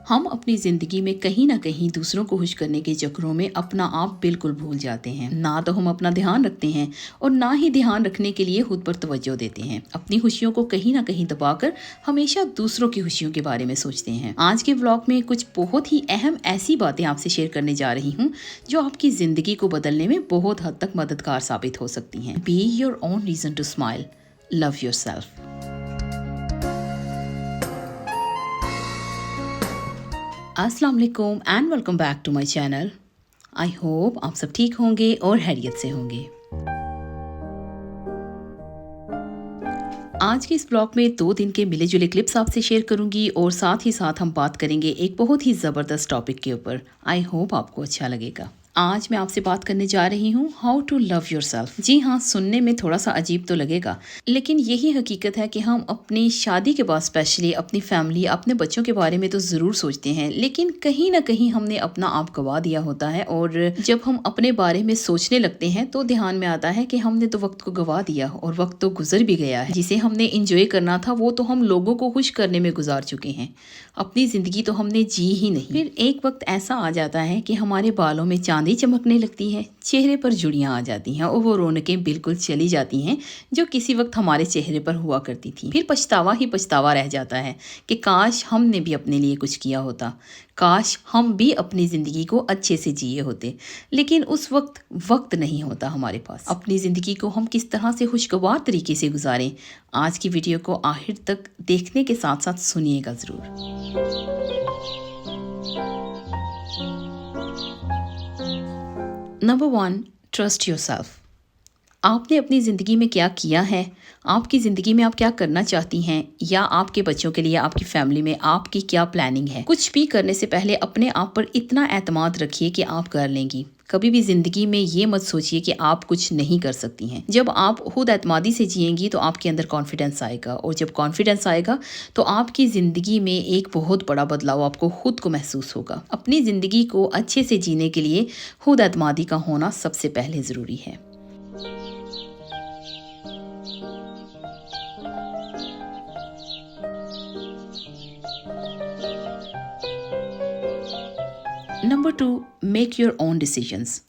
हम अपनी ज़िंदगी में कहीं ना कहीं दूसरों को खुश करने के चक्करों में अपना आप बिल्कुल भूल जाते हैं। ना तो हम अपना ध्यान रखते हैं और ना ही ध्यान रखने के लिए खुद पर तवज्जो देते हैं। अपनी खुशियों को कहीं ना कहीं दबाकर हमेशा दूसरों की खुशियों के बारे में सोचते हैं। आज के व्लॉग में कुछ बहुत ही अहम ऐसी बातें आपसे शेयर करने जा रही हूँ जो आपकी ज़िंदगी को बदलने में बहुत हद तक मददगार साबित हो सकती हैं। Be your own reason to smile, love yourself. अस्सलाम वालेकुम and welcome back to my channel. I hope आप सब ठीक होंगे और खैरियत से होंगे। आज के इस ब्लॉग में 2 दिन के मिले जुले क्लिप्स आपसे शेयर करूंगी और साथ ही साथ हम बात करेंगे एक बहुत ही ज़बरदस्त टॉपिक के ऊपर। आई होप आपको अच्छा लगेगा। आज मैं आपसे बात करने जा रही हूँ how to love yourself. जी हाँ, सुनने में थोड़ा सा अजीब तो लगेगा, लेकिन यही हकीकत है कि हम अपनी शादी के बाद स्पेशली अपनी फैमिली, अपने बच्चों के बारे में तो ज़रूर सोचते हैं, लेकिन कहीं ना कहीं हमने अपना आप गवा दिया होता है। और जब हम अपने बारे में सोचने लगते हैं तो ध्यान में आता है कि हमने तो वक्त को गवा दिया और वक्त तो गुजर भी गया है। जिसे हमने इंजॉय करना था वो तो हम लोगों को खुश करने में गुजार चुके हैं। अपनी ज़िंदगी तो हमने जी ही नहीं। फिर एक वक्त ऐसा आ जाता है कि हमारे बालों में चांदी चमकने लगती है, चेहरे पर जुड़ियां आ जाती हैं और वो रौनकें बिल्कुल चली जाती हैं जो किसी वक्त हमारे चेहरे पर हुआ करती थी। फिर पछतावा ही पछतावा रह जाता है कि काश हमने भी अपने लिए कुछ किया होता, काश हम भी अपनी ज़िंदगी को अच्छे से जिए होते। लेकिन उस वक्त नहीं होता हमारे पास। अपनी ज़िंदगी को हम किस तरह से खुशगवार तरीके से गुजारें, आज की वीडियो को आखिर तक देखने के साथ साथ सुनिएगा ज़रूर। Number 1, trust yourself. आपने अपनी ज़िंदगी में क्या किया है, आपकी ज़िंदगी में आप क्या करना चाहती हैं, या आपके बच्चों के लिए, आपकी फैमिली में आपकी क्या प्लानिंग है। कुछ भी करने से पहले अपने आप पर इतना एतमाद रखिए कि आप कर लेंगी। कभी भी ज़िंदगी में ये मत सोचिए कि आप कुछ नहीं कर सकती हैं। जब आप खुद एतमादी से जिएंगी तो आपके अंदर कॉन्फिडेंस आएगा, और जब कॉन्फिडेंस आएगा तो आपकी ज़िंदगी में एक बहुत बड़ा बदलाव आपको खुद को महसूस होगा। अपनी ज़िंदगी को अच्छे से जीने के लिए खुद एतमादी का होना सबसे पहले ज़रूरी है। Number 2, make your own decisions.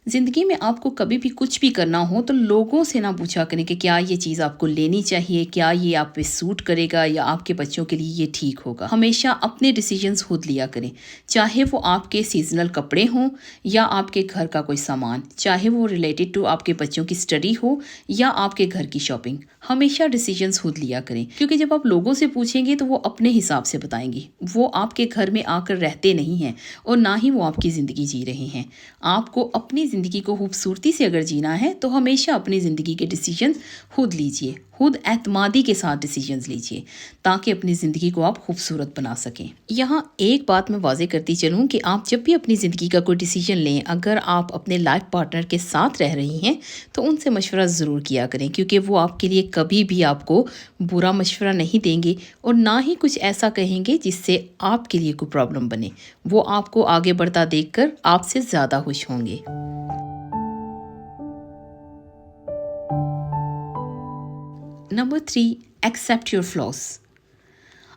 ज़िंदगी में आपको कभी भी कुछ भी करना हो तो लोगों से ना पूछा करें कि क्या ये चीज़ आपको लेनी चाहिए, क्या ये आप पे सूट करेगा या आपके बच्चों के लिए ये ठीक होगा। हमेशा अपने डिसीजंस खुद लिया करें, चाहे वो आपके सीजनल कपड़े हों या आपके घर का कोई सामान, चाहे वो रिलेटेड टू आपके बच्चों की स्टडी हो या आपके घर की शॉपिंग। हमेशा डिसीजंस खुद लिया करें, क्योंकि जब आप लोगों से पूछेंगे तो वो अपने हिसाब से बताएंगे। वो आपके घर में आकर रहते नहीं हैं और ना ही वो आपकी ज़िंदगी जी रहे हैं। आपको अपनी ज़िंदगी को खूबसूरती से अगर जीना है तो हमेशा अपनी ज़िंदगी के डिसीजंस खुद लीजिए, खुद एतमादी के साथ डिसीजंस लीजिए, ताकि अपनी ज़िंदगी को आप खूबसूरत बना सकें। यहाँ एक बात मैं वाज़ेह करती चलूँ कि आप जब भी अपनी ज़िंदगी का कोई डिसीजन लें, अगर आप अपने लाइफ पार्टनर के साथ रह रही हैं तो उनसे मशवरा ज़रूर किया करें, क्योंकि वो आपके लिए कभी भी आपको बुरा मशवरा नहीं देंगे और ना ही कुछ ऐसा कहेंगे जिससे आपके लिए कोई प्रॉब्लम बने। वो आपको आगे बढ़ता देखकर आपसे ज़्यादा खुश होंगे। Number 3, accept your flaws.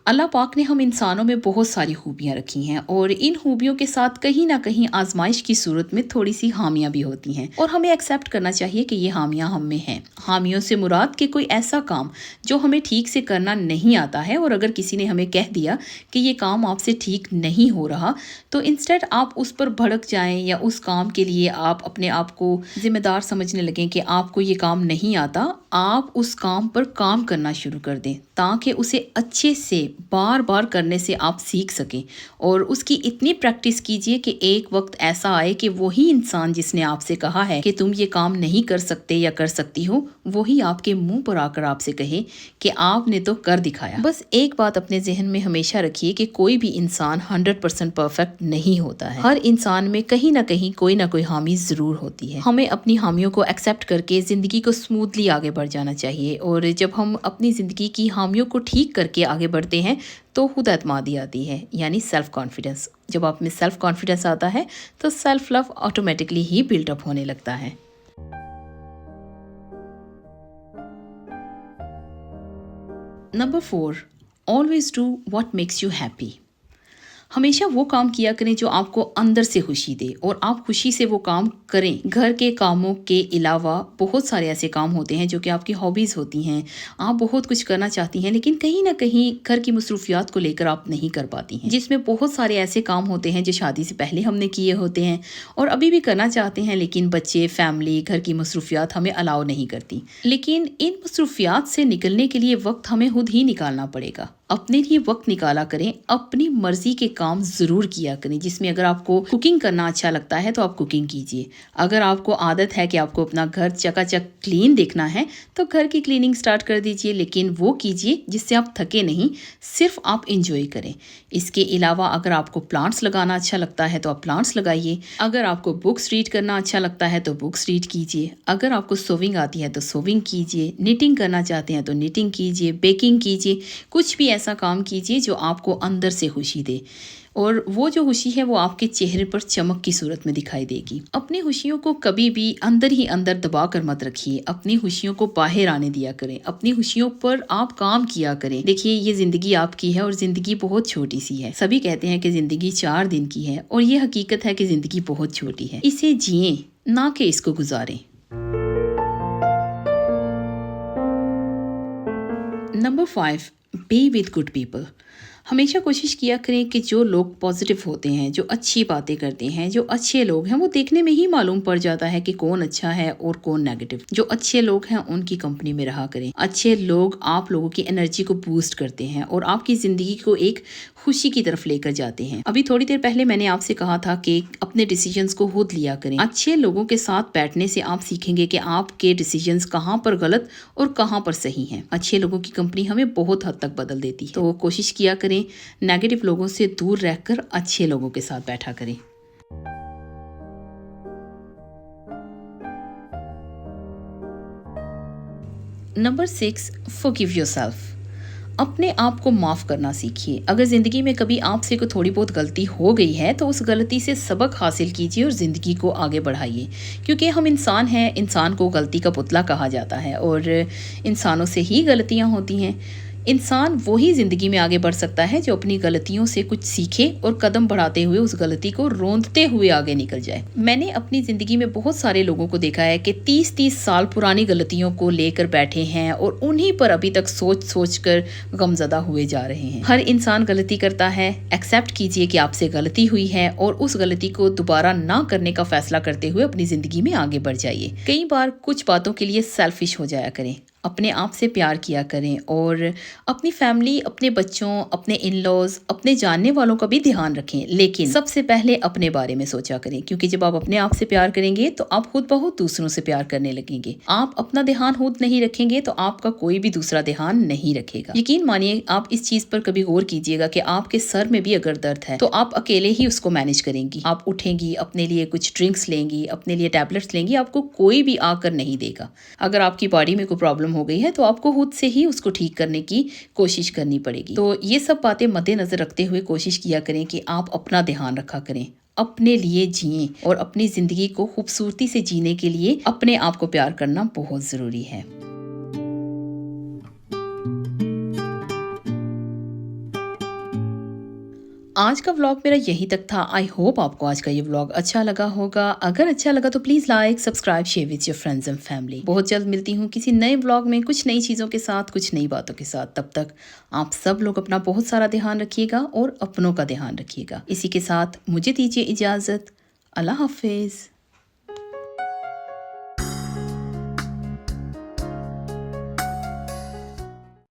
Allah पाक ने हम इंसानों में बहुत सारी खूबियाँ रखी हैं और इन खूबियों के साथ कहीं ना कहीं आजमाइश की सूरत में थोड़ी सी हामियाँ भी होती हैं, और हमें एक्सेप्ट करना चाहिए कि ये हामियाँ हम में हैं। हामियों से मुराद के कोई ऐसा काम जो हमें ठीक से करना नहीं आता है, और अगर किसी ने हमें कह दिया कि ये काम आपसे ठीक नहीं हो रहा तो इंस्टेड आप उस पर भड़क जाएं या उस काम के लिए आप अपने आप को जिम्मेदार समझने लगें कि आपको ये काम नहीं आता। आप उस काम पर काम करना शुरू कर दें ताकि उसे अच्छे से बार बार करने से आप सीख सकें, और उसकी इतनी प्रैक्टिस कीजिए कि एक वक्त ऐसा आए कि वही इंसान जिसने आपसे कहा है कि तुम ये काम नहीं कर सकते या कर सकती हो, वही आपके मुंह पर आकर आपसे कहे कि आपने तो कर दिखाया। बस एक बात अपने जहन में हमेशा रखिए कि कोई भी इंसान 100% परफेक्ट नहीं होता है। हर इंसान में कहीं ना कहीं कोई ना कोई हामी ज़रूर होती है। हमें अपनी हामियों को एक्सेप्ट करके ज़िंदगी को स्मूथली आगे बढ़ जाना चाहिए, और जब हम अपनी ज़िंदगी की हामियों को ठीक करके आगे बढ़ते हैं तो खुद एतमादी आती है, यानी सेल्फ कॉन्फिडेंस। जब आप में सेल्फ कॉन्फिडेंस आता है तो सेल्फ लव ऑटोमेटिकली ही बिल्डअप होने लगता है। Number 4, always do what makes you happy. हमेशा वो काम किया करें जो आपको अंदर से खुशी दे और आप खुशी से वो काम करें। घर के कामों के अलावा बहुत सारे ऐसे काम होते हैं जो कि आपकी हॉबीज़ होती हैं। आप बहुत कुछ करना चाहती हैं लेकिन कहीं ना कहीं घर की मसरूफियात को लेकर आप नहीं कर पाती हैं, जिसमें बहुत सारे ऐसे काम होते हैं जो शादी से पहले हमने किए होते हैं और अभी भी करना चाहते हैं, लेकिन बच्चे, फैमिली, घर की मसरूफियात हमें अलाउ नहीं करती। लेकिन इन मसरूफियात से निकलने के लिए वक्त हमें खुद ही निकालना पड़ेगा। अपने लिए वक्त निकाला करें, अपनी मर्जी के काम ज़रूर किया करें, जिसमें अगर आपको कुकिंग करना अच्छा लगता है तो आप कुकिंग कीजिए। अगर आपको आदत है कि आपको अपना घर चकाचक क्लीन देखना है तो घर की क्लीनिंग स्टार्ट कर दीजिए, लेकिन वो कीजिए जिससे आप थके नहीं, सिर्फ आप इंजॉय करें। इसके अलावा अगर आपको प्लांट्स लगाना अच्छा लगता है तो आप प्लांट्स लगाइए। अगर आपको बुक्स रीड करना अच्छा लगता है तो बुक्स रीड कीजिए। अगर आपको सोविंग आती है तो सोविंग कीजिए। निटिंग करना चाहते हैं तो निटिंग कीजिए, बेकिंग कीजिए। कुछ भी ऐसा काम कीजिए जो आपको अंदर से खुशी दे, और वो जो खुशी है वो आपके चेहरे पर चमक की सूरत में दिखाई देगी। अपनी खुशियों को कभी भी अंदर ही अंदर दबा कर मत रखिए, अपनी खुशियों को बाहर आने दिया करें। अपनी खुशियों पर आप काम किया करें। देखिए, ये जिंदगी आपकी है और जिंदगी बहुत छोटी सी है। सभी कहते हैं कि जिंदगी 4 दिन की है और ये हकीकत है कि जिंदगी बहुत छोटी है। इसे जिए, ना कि इसको गुजारें। Number 5, be with good people. हमेशा कोशिश किया करें कि जो लोग पॉजिटिव होते हैं, जो अच्छी बातें करते हैं, जो अच्छे लोग हैं, वो देखने में ही मालूम पड़ जाता है कि कौन अच्छा है और कौन नेगेटिव। जो अच्छे लोग हैं उनकी कंपनी में रहा करें। अच्छे लोग आप लोगों की एनर्जी को बूस्ट करते हैं और आपकी ज़िंदगी को एक खुशी की तरफ लेकर जाते हैं। अभी थोड़ी देर पहले मैंने आपसे कहा था कि अपने डिसीजंस को खुद लिया करें। अच्छे लोगों के साथ बैठने से आप सीखेंगे कि आपके डिसीजंस कहाँ पर गलत और कहाँ पर सही हैं। अच्छे लोगों की कंपनी हमें बहुत हद तक बदल देती है, तो कोशिश किया करें नेगेटिव लोगों से दूर रहकर अच्छे लोगों के साथ बैठा करें। Number 6, forgive yourself. अपने आप को माफ़ करना सीखिए। अगर ज़िंदगी में कभी आपसे कोई थोड़ी बहुत गलती हो गई है तो उस गलती से सबक हासिल कीजिए और ज़िंदगी को आगे बढ़ाइए, क्योंकि हम इंसान हैं। इंसान को गलती का पुतला कहा जाता है और इंसानों से ही गलतियाँ होती हैं। इंसान वही ज़िंदगी में आगे बढ़ सकता है जो अपनी गलतियों से कुछ सीखे और कदम बढ़ाते हुए उस गलती को रोंदते हुए आगे निकल जाए। मैंने अपनी ज़िंदगी में बहुत सारे लोगों को देखा है कि 30-30 साल पुरानी गलतियों को लेकर बैठे हैं और उन्हीं पर अभी तक सोच सोच कर गमज़दा हुए जा रहे हैं। हर इंसान गलती करता है। एक्सेप्ट कीजिए कि आपसे गलती हुई है और उस गलती को दोबारा ना करने का फैसला करते हुए अपनी ज़िंदगी में आगे बढ़ जाइए। कई बार कुछ बातों के लिए सेल्फिश हो जाया करें। अपने आप से प्यार किया करें और अपनी फैमिली, अपने बच्चों, अपने इन-लॉज, अपने जानने वालों का भी ध्यान रखें, लेकिन सबसे पहले अपने बारे में सोचा करें, क्योंकि जब आप अपने आप से प्यार करेंगे तो आप खुद बहुत दूसरों से प्यार करने लगेंगे। आप अपना ध्यान खुद नहीं रखेंगे तो आपका कोई भी दूसरा ध्यान नहीं रखेगा। यकीन मानिए, आप इस चीज पर कभी गौर कीजिएगा कि आपके सर में भी अगर दर्द है तो आप अकेले ही उसको मैनेज करेंगी। आप उठेंगी, अपने लिए कुछ ड्रिंक्स लेंगी, अपने लिए टैबलेट्स लेंगी, आपको कोई भी आकर नहीं देगा। अगर आपकी बॉडी में कोई प्रॉब्लम हो गई है तो आपको खुद से ही उसको ठीक करने की कोशिश करनी पड़ेगी। तो ये सब बातें मद्देनजर रखते हुए कोशिश किया करें कि आप अपना ध्यान रखा करें, अपने लिए जिएं और अपनी जिंदगी को खूबसूरती से जीने के लिए अपने आप को प्यार करना बहुत जरूरी है। आज का व्लॉग मेरा यहीं तक था। आई होप आपको आज का ये व्लॉग अच्छा लगा होगा। अगर अच्छा लगा तो please like, subscribe, share with your friends and family. बहुत जल्द मिलती हूँ किसी नए व्लॉग में, कुछ नई चीज़ों के साथ, कुछ नई बातों के साथ। तब तक आप सब लोग अपना बहुत सारा ध्यान रखिएगा और अपनों का ध्यान रखिएगा। इसी के साथ मुझे दीजिए इजाज़त। अल्लाह हाफिज़।